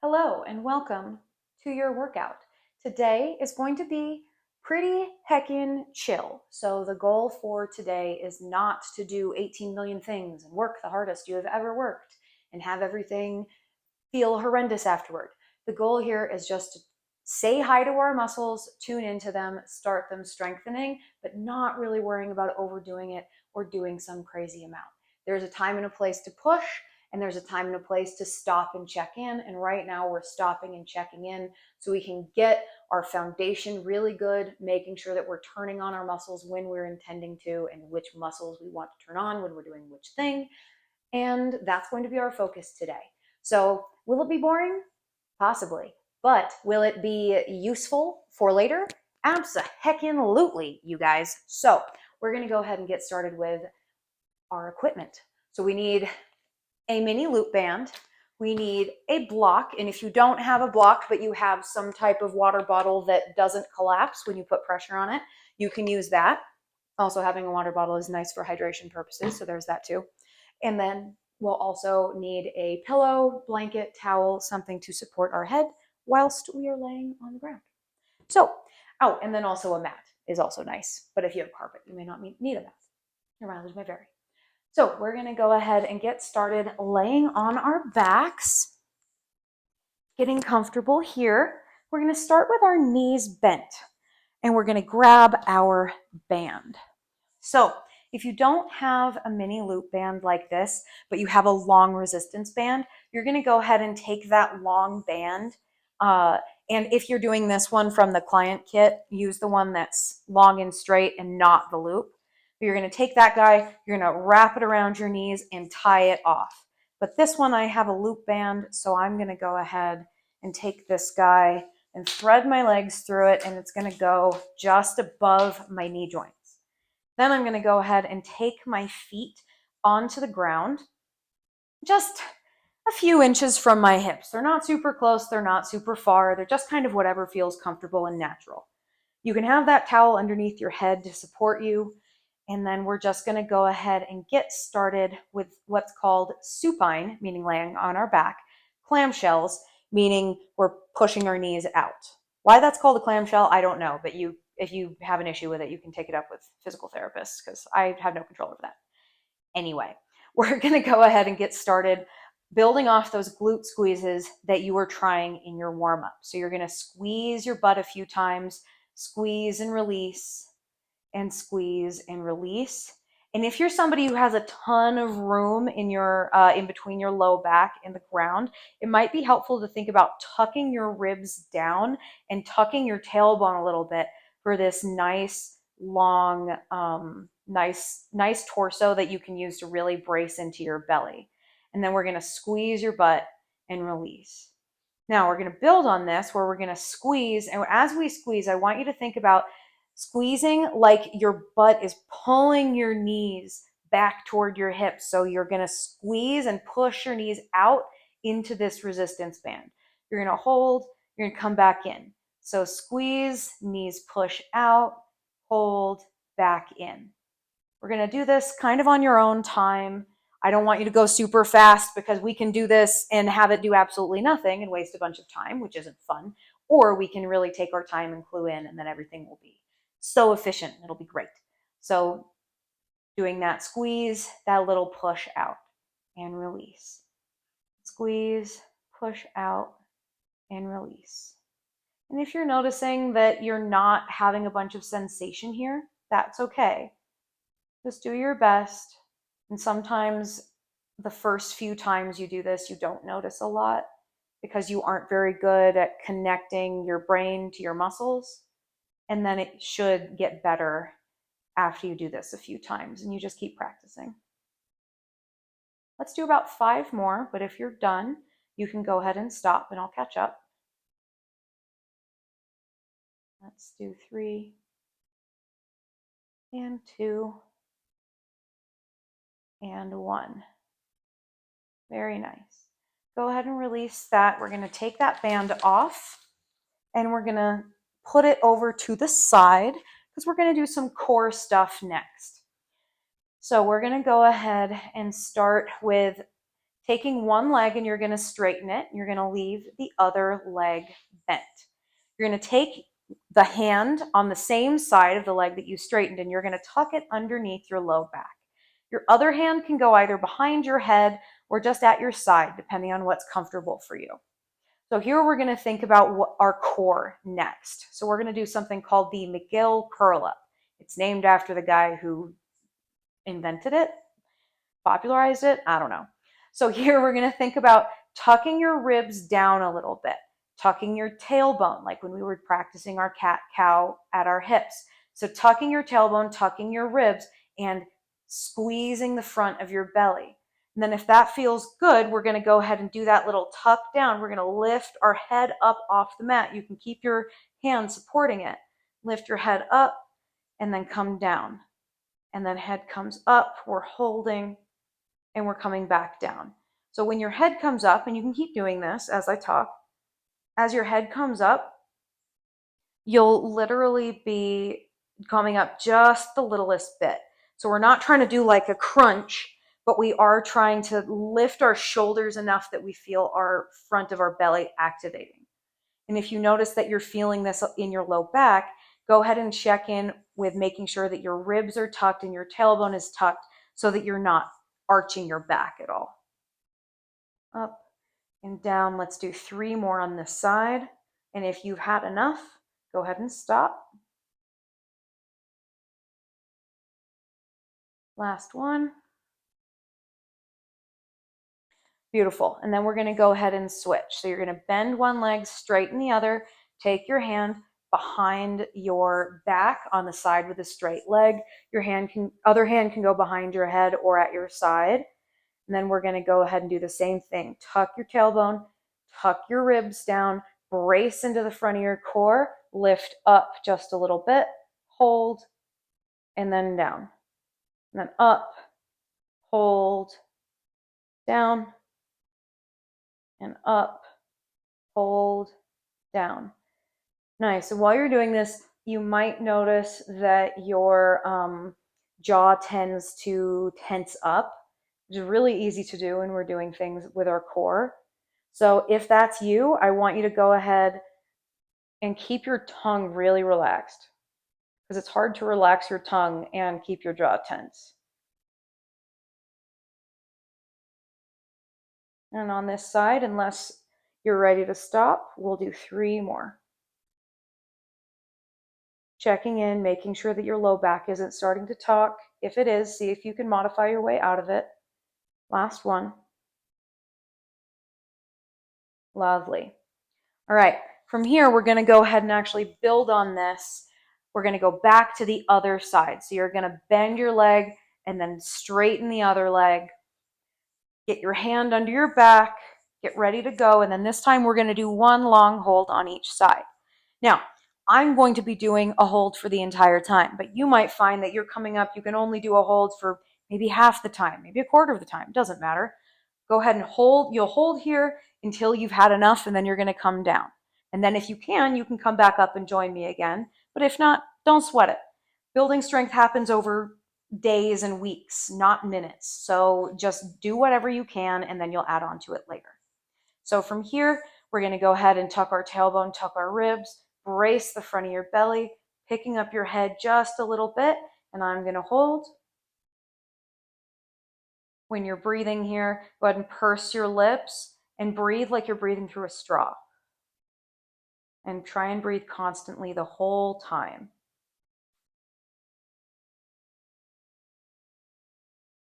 Hello and welcome to your workout. Today is going to be pretty heckin' chill. So the goal for today is not to do 18 million things and work the hardest you have ever worked and have everything feel horrendous afterward. The goal here is just to say hi to our muscles, tune into them, start them strengthening, but not really worrying about overdoing it or doing some crazy amount. There's a time and a place to push, and there's a time and a place to stop and check in. And right now we're stopping and checking in so we can get our foundation really good, making sure that we're turning on our muscles when we're intending to, and which muscles we want to turn on when we're doing which thing. And that's going to be our focus today. So will it be boring? Possibly. But will it be useful for later? Abso-heckin-lutely, you guys. So we're going to go ahead and get started with our equipment. So we need a mini loop band. We need a block. And if you don't have a block, but you have some type of water bottle that doesn't collapse when you put pressure on it, you can use that. Also, having a water bottle is nice for hydration purposes. So there's that too. And then we'll also need a pillow, blanket, towel, something to support our head whilst we are laying on the ground. So, oh, and then also a mat is also nice. But if you have carpet, you may not need a mat. Your mileage may vary. So we're going to go ahead and get started laying on our backs, getting comfortable here. We're going to start with our knees bent, and we're going to grab our band. So if you don't have a mini loop band like this, but you have a long resistance band, you're going to go ahead and take that long band. And if you're doing this one from the client kit, use the one that's long and straight and not the loop. But you're going to take that guy, you're going to wrap it around your knees and tie it off. But this one, I have a loop band, so I'm going to go ahead and take this guy and thread my legs through it, and it's going to go just above my knee joint. Then I'm going to go ahead and take my feet onto the ground, just a few inches from my hips. They're not super close, they're not super far, they're just kind of whatever feels comfortable and natural. You can have that towel underneath your head to support you, and then we're just going to go ahead and get started with what's called supine, meaning laying on our back, clamshells, meaning we're pushing our knees out. Why that's called a clamshell, I don't know, but if you have an issue with it, you can take it up with physical therapists because I have no control over that. Anyway, we're going to go ahead and get started building off those glute squeezes that you were trying in your warm-up. So you're going to squeeze your butt a few times, squeeze and release, and squeeze and release. And if you're somebody who has a ton of room in your in between your low back and the ground, it might be helpful to think about tucking your ribs down and tucking your tailbone a little bit for this nice long nice torso that you can use to really brace into your belly. And then we're going to squeeze your butt and release. Now we're going to build on this where we're going to squeeze, and as we squeeze, I want you to think about squeezing like your butt is pulling your knees back toward your hips. So you're going to squeeze and push your knees out into this resistance band. You're going to hold, you're going to come back in. So squeeze, knees push out, hold, back in. We're going to do this kind of on your own time. I don't want you to go super fast because we can do this and have it do absolutely nothing and waste a bunch of time, which isn't fun. Or we can really take our time and clue in, and then everything will be so efficient. It'll be great. So doing that squeeze, that little push out and release. Squeeze, push out, and release. And if you're noticing that you're not having a bunch of sensation here, that's okay. Just do your best. And sometimes the first few times you do this, you don't notice a lot because you aren't very good at connecting your brain to your muscles. And then it should get better after you do this a few times and you just keep practicing. Let's do about 5 more, but if you're done, you can go ahead and stop and I'll catch up. Let's do 3 and 2 and 1. Very nice. Go ahead and release that. We're going to take that band off and we're going to put it over to the side because we're going to do some core stuff next. So we're going to go ahead and start with Taking one leg and you're going to straighten it. You're going to leave the other leg bent. You're going to take the hand on the same side of the leg that you straightened and you're going to tuck it underneath your low back. Your other hand can go either behind your head or just at your side, depending on what's comfortable for you. So here we're going to think about what our core next. So we're going to do something called the McGill curl up. It's named after the guy who invented it, popularized it, I don't know. So here we're going to think about tucking your ribs down a little bit, tucking your tailbone, like when we were practicing our cat-cow at our hips. So tucking your tailbone, tucking your ribs, and squeezing the front of your belly. And then if that feels good, we're going to go ahead and do that little tuck down. We're going to lift our head up off the mat. You can keep your hand supporting it. Lift your head up and then come down. And then head comes up, we're holding, and we're coming back down. So when your head comes up, and you can keep doing this as I talk, as your head comes up, you'll literally be coming up just the littlest bit. So we're not trying to do like a crunch, but we are trying to lift our shoulders enough that we feel our front of our belly activating. And if you notice that you're feeling this in your low back, go ahead and check in with making sure that your ribs are tucked and your tailbone is tucked so that you're not arching your back at all. Up and down. Let's do 3 more on this side. And if you've had enough, go ahead and stop. Last one. Beautiful. And then we're going to go ahead and switch. So you're going to bend one leg, straighten the other, take your hand behind your back on the side with a straight leg. Your other hand can go behind your head or at your side. And then we're going to go ahead and do the same thing. Tuck your tailbone, tuck your ribs down, brace into the front of your core, lift up just a little bit, hold, and then down. And then up, hold, down, and up, hold, down. Nice. So while you're doing this, you might notice that your jaw tends to tense up, which is really easy to do when we're doing things with our core. So if that's you, I want you to go ahead and keep your tongue really relaxed because it's hard to relax your tongue and keep your jaw tense. And on this side, unless you're ready to stop, we'll do 3 more. Checking in, making sure that your low back isn't starting to talk. If it is, see if you can modify your way out of it. Last one. Lovely. All right, from here, we're going to go ahead and actually build on this. We're going to go back to the other side. So you're going to bend your leg and then straighten the other leg. Get your hand under your back, get ready to go. And then this time we're going to do 1 long hold on each side. Now, I'm going to be doing a hold for the entire time, but you might find that you're coming up, you can only do a hold for maybe half the time, maybe a quarter of the time, doesn't matter. Go ahead and hold. You'll hold here until you've had enough, and then you're going to come down. And then if you can come back up and join me again. But if not, don't sweat it. Building strength happens over days and weeks, not minutes. So just do whatever you can, and then you'll add on to it later. So from here, we're going to go ahead and tuck our tailbone, tuck our ribs, brace the front of your belly, picking up your head just a little bit, and I'm going to hold. When you're breathing here, go ahead and purse your lips and breathe like you're breathing through a straw. And try and breathe constantly the whole time.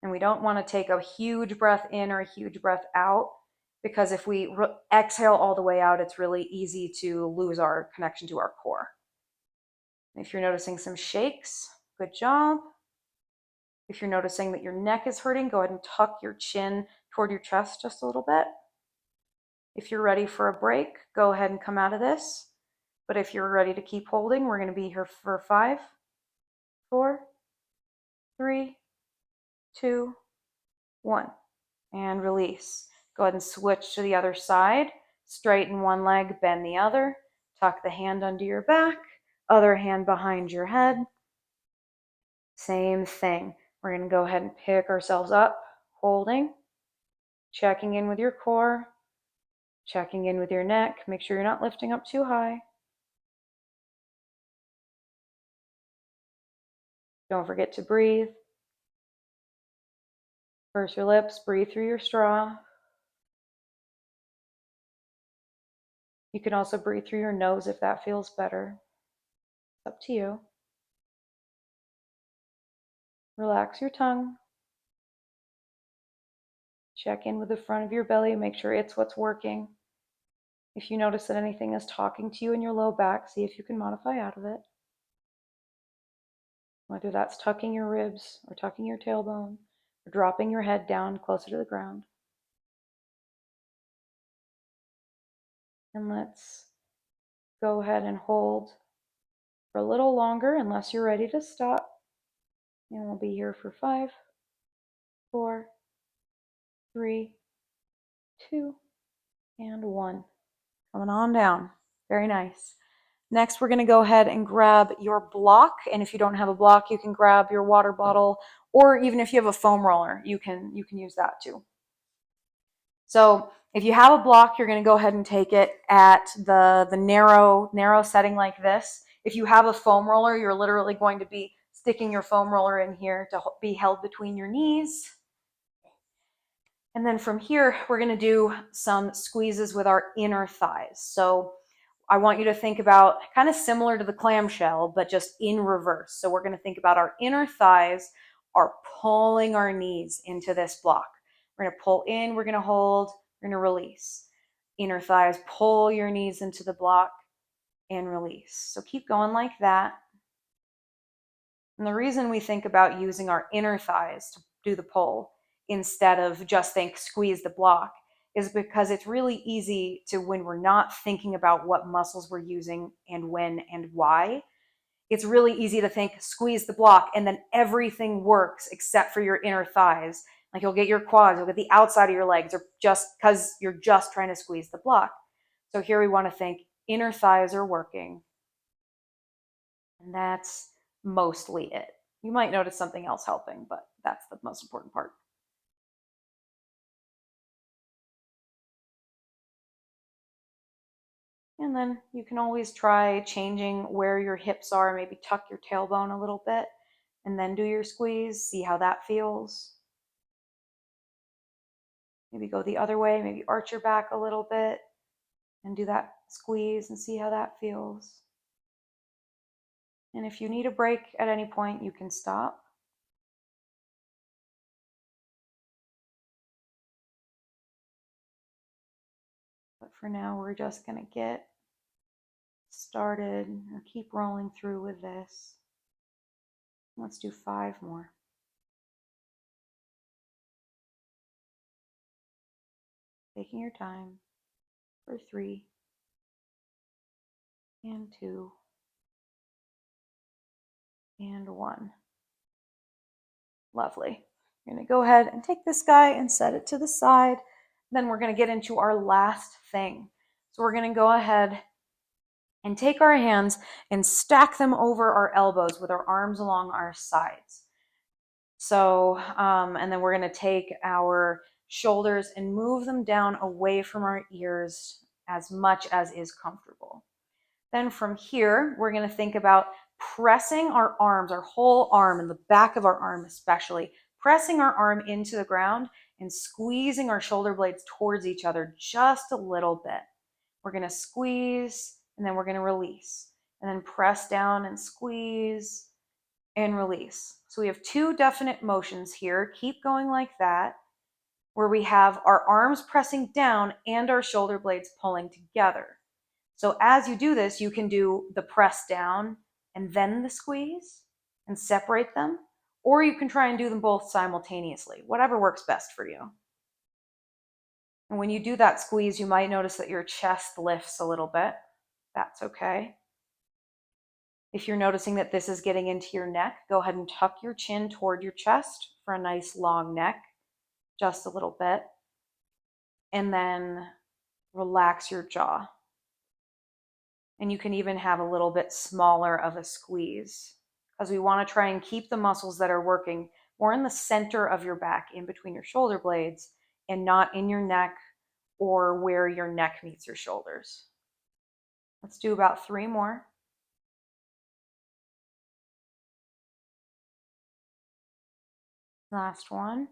And we don't want to take a huge breath in or a huge breath out, because if we exhale all the way out, it's really easy to lose our connection to our core. If you're noticing some shakes, good job. If you're noticing that your neck is hurting, go ahead and tuck your chin toward your chest just a little bit. If you're ready for a break, go ahead and come out of this. But if you're ready to keep holding, we're going to be here for 5, 4, 3, 2, 1. And release. Go ahead and switch to the other side. Straighten one leg, bend the other. Tuck the hand under your back, other hand behind your head. Same thing. We're going to go ahead and pick ourselves up, holding. Checking in with your core, checking in with your neck. Make sure you're not lifting up too high. Don't forget to breathe. Purse your lips, breathe through your straw. You can also breathe through your nose if that feels better. It's up to you. Relax your tongue. Check in with the front of your belly, make sure it's what's working. If you notice that anything is talking to you in your low back, see if you can modify out of it. Whether that's tucking your ribs or tucking your tailbone or dropping your head down closer to the ground. And let's go ahead and hold for a little longer unless you're ready to stop. And we'll be here for 5, 4, 3, 2, and 1. Coming on down. Very nice. Next, we're going to go ahead and grab your block. And if you don't have a block, you can grab your water bottle, or even if you have a foam roller, you can use that too. So if you have a block, you're going to go ahead and take it at the narrow setting like this. If you have a foam roller, you're literally going to be sticking your foam roller in here to be held between your knees. And then from here, we're going to do some squeezes with our inner thighs. So I want you to think about kind of similar to the clamshell, but just in reverse. So we're going to think about our inner thighs are pulling our knees into this block. We're going to pull in, we're going to hold, we're going to release. Inner thighs, pull your knees into the block and release. So keep going like that. And the reason we think about using our inner thighs to do the pull instead of just squeeze the block is because it's really easy to, when we're not thinking about what muscles we're using and when and why, it's really easy to think squeeze the block and then everything works except for your inner thighs. Like you'll get your quads, you'll get the outside of your legs, or just because you're just trying to squeeze the block. So here we want to think inner thighs are working. And that's mostly it. You might notice something else helping, but that's the most important part. And then you can always try changing where your hips are, maybe tuck your tailbone a little bit, and then do your squeeze, see how that feels. Maybe go the other way, maybe arch your back a little bit and do that squeeze and see how that feels. And if you need a break at any point, you can stop. But for now, we're just going to get started or keep rolling through with this. Let's do 5 more. Taking your time for 3 and 2 and 1. Lovely. You're going to go ahead and take this guy and set it to the side. Then we're going to get into our last thing. So we're going to go ahead and take our hands and stack them over our elbows with our arms along our sides. So, and then we're going to take our shoulders and move them down away from our ears as much as is comfortable. Then from here, we're going to think about pressing our arms, our whole arm and the back of our arm especially, pressing our arm into the ground and squeezing our shoulder blades towards each other just a little bit. We're going to squeeze and then we're going to release and then press down and squeeze and release. So we have 2 definite motions here. Keep going like that, where we have our arms pressing down and our shoulder blades pulling together. So as you do this, you can do the press down and then the squeeze and separate them, or you can try and do them both simultaneously, whatever works best for you. And when you do that squeeze, you might notice that your chest lifts a little bit. That's okay. If you're noticing that this is getting into your neck, go ahead and tuck your chin toward your chest for a nice long neck, just a little bit. And then relax your jaw. And you can even have a little bit smaller of a squeeze because we want to try and keep the muscles that are working more in the center of your back, in between your shoulder blades, and not in your neck or where your neck meets your shoulders. Let's do about 3 more. Last one.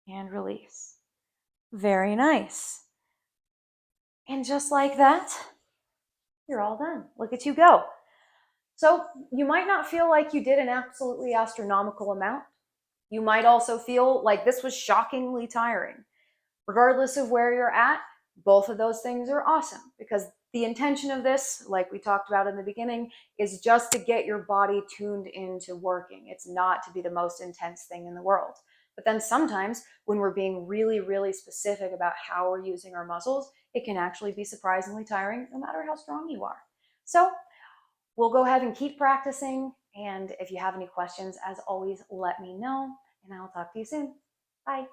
And release. Very nice. And just like that, you're all done. Look at you go. So you might not feel like you did an absolutely astronomical amount. You might also feel like this was shockingly tiring. Regardless of where you're at, both of those things are awesome because the intention of this, like we talked about in the beginning, is just to get your body tuned into working. It's not to be the most intense thing in the world. But then sometimes when we're being really, really specific about how we're using our muscles, it can actually be surprisingly tiring no matter how strong you are. So we'll go ahead and keep practicing. And if you have any questions, as always, let me know, and I'll talk to you soon. Bye.